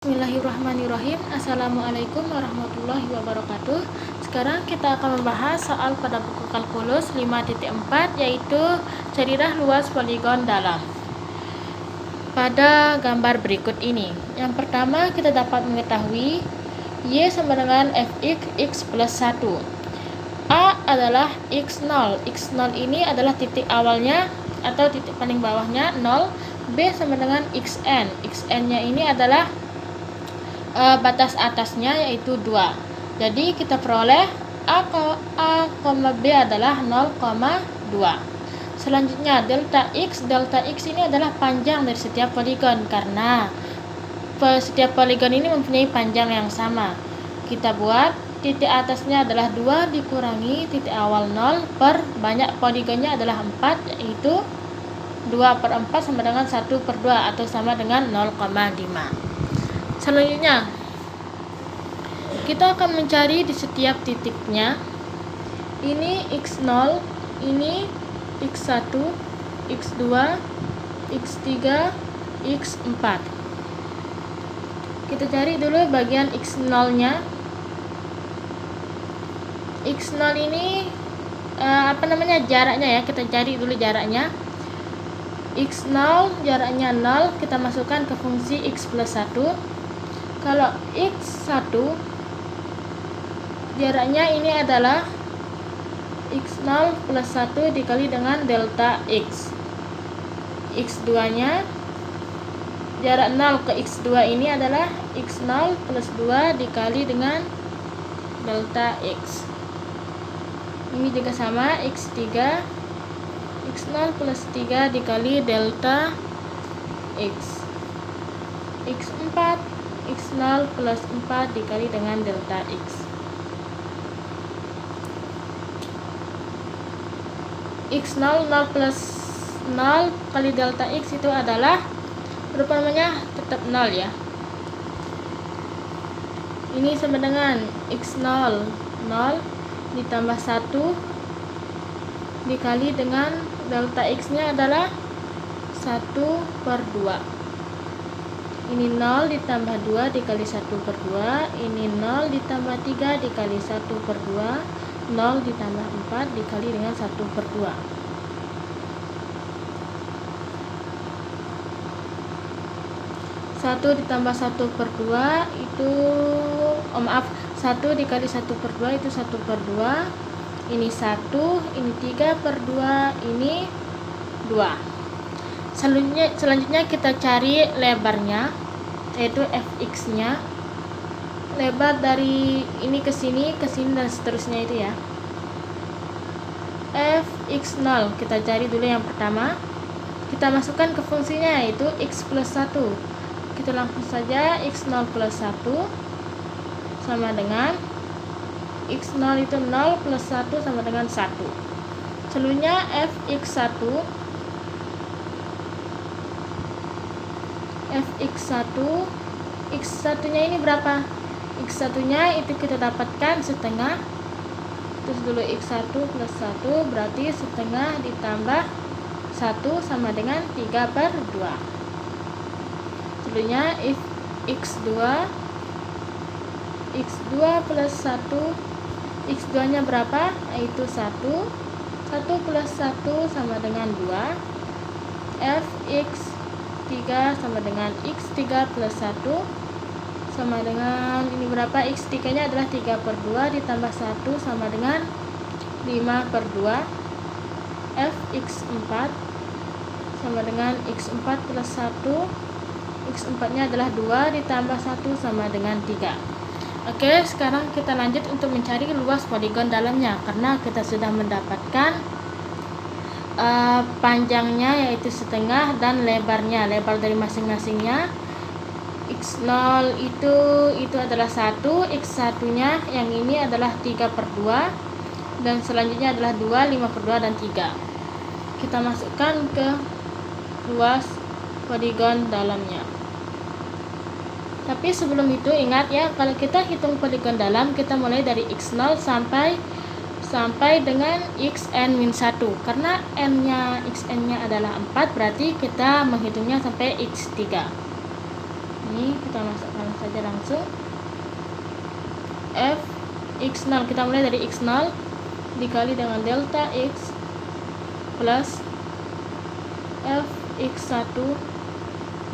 Bismillahirrahmanirrahim. Assalamualaikum warahmatullahi wabarakatuh. Sekarang kita akan membahas soal pada buku kalkulus 5.4, yaitu carilah luas poligon dalam. Pada gambar berikut ini, yang pertama kita dapat mengetahui Y sama dengan fx x plus 1. A adalah x0. X0 ini adalah titik awalnya atau titik paling bawahnya 0. B sama dengan xn. Xn-nya ini adalah batas atasnya, yaitu 2. Jadi kita peroleh A, B adalah 0,2. Selanjutnya delta x. Delta x ini adalah panjang dari setiap poligon, karena setiap poligon ini mempunyai panjang yang sama. Kita buat titik atasnya adalah 2 dikurangi titik awal 0 per banyak poligonnya adalah 4, yaitu 2/4 sama dengan 1/2 atau sama dengan 0,5. Selanjutnya kita akan mencari di setiap titiknya. Ini x0, ini x1, x2, x3, x4. Kita cari dulu bagian x0 nya. X0 ini jaraknya ya. Kita cari dulu jaraknya. X0 jaraknya 0, kita masukkan ke fungsi x plus 1. Kalau x1 jaraknya ini adalah x0 plus 1 dikali dengan delta x. X2 nya jarak 0 ke x2 ini adalah x0 plus 2 dikali dengan delta x. Ini juga sama, x3 x0 plus 3 dikali delta x. X4 x0 plus 4 dikali dengan delta x. X0 0 plus 0 kali delta x itu adalah tetap 0 ya. Ini sama dengan x0 0 ditambah 1 dikali dengan delta x nya adalah 1/2. Ini 0 ditambah 2 dikali 1/2. Ini 0 ditambah 3 dikali 1/2. 0 ditambah 4 dikali dengan 1/2. Satu ditambah 1/2 itu 1 dikali 1/2 itu 1/2. Ini 1, ini 3/2, ini 2. Selanjutnya kita cari lebarnya, yaitu fx nya. Lebar dari ini ke sini dan seterusnya itu ya. Fx0 kita cari dulu yang pertama. Kita masukkan ke fungsinya, yaitu x plus 1. Kita langsung saja x0 plus 1 sama dengan x0 itu 0 plus 1 sama dengan 1. Selanjutnya fx1 x1 nya ini berapa? X1 nya itu kita dapatkan setengah. Terus dulu x1 plus 1 berarti setengah ditambah 1 sama dengan 3/2. Selanjutnya if x2 plus 1, x2 nya berapa? Yaitu 1 plus 1 sama dengan 2. fx3 sama dengan x3 plus 1 sama dengan ini berapa? X3 nya adalah 3/2 ditambah 1 sama dengan 5/2. fx4 sama dengan x4 plus 1. x4 nya adalah 2 ditambah 1 sama dengan 3. Oke, sekarang kita lanjut untuk mencari luas poligon dalamnya, karena kita sudah mendapatkan panjangnya yaitu setengah dan lebar dari masing-masingnya. x0 itu adalah 1, x1 nya yang ini adalah 3/2, dan selanjutnya adalah 2, 5/2 dan 3. Kita masukkan ke luas poligon dalamnya. Tapi sebelum itu ingat ya, kalau kita hitung poligon dalam, kita mulai dari x0 sampai dengan xn-1, karena xn nya adalah 4, berarti kita menghitungnya sampai x3. Ini kita masukkan X0, kita mulai dari X0 dikali dengan delta X plus Fx1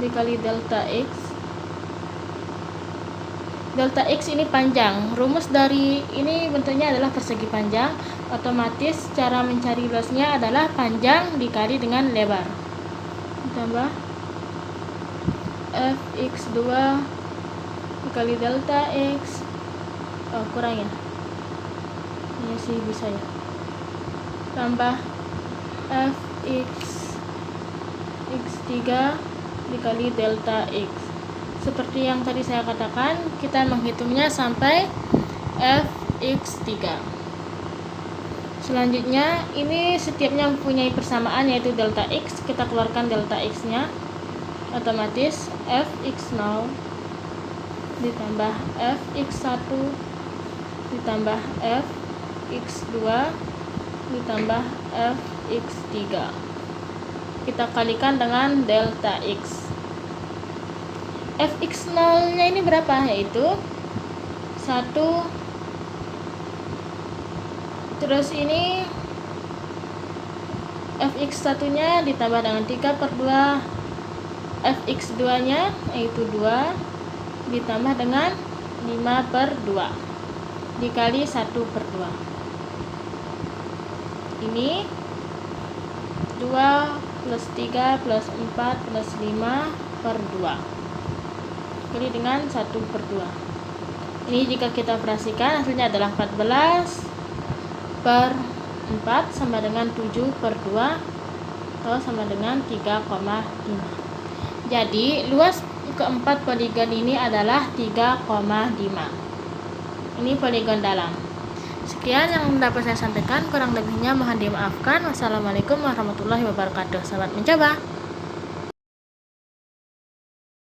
dikali delta X. Delta X ini panjang. Rumus dari ini bentuknya adalah persegi panjang. Otomatis cara mencari luasnya adalah panjang dikali dengan lebar. Ditambah Fx2 dikali delta X. Kurang ya. Ini sih bisa ya. Tambah Fx3 dikali delta X. Seperti yang tadi saya katakan, kita menghitungnya sampai Fx3. Selanjutnya, ini setiapnya mempunyai persamaan yaitu delta X. Kita keluarkan delta X-nya. Otomatis Fx0 ditambah Fx1 ditambah Fx2 ditambah Fx3. Kita kalikan dengan delta X. Fx0 nya ini berapa? Yaitu 1. Terus ini Fx1 nya ditambah dengan 3/2. Fx2 nya yaitu 2 ditambah dengan 5/2 dikali 1/2. Ini 2 plus 3 plus 4 plus 5/2 dikali dengan 1/2. Ini jika kita operasikan hasilnya adalah 14/4 sama dengan 7/2 atau sama dengan 3,5. Jadi luas keempat poligon ini adalah 3,5. Ini poligon dalam. Sekian yang dapat saya sampaikan, kurang lebihnya mohon dimaafkan. Wassalamualaikum warahmatullahi wabarakatuh. Selamat mencoba.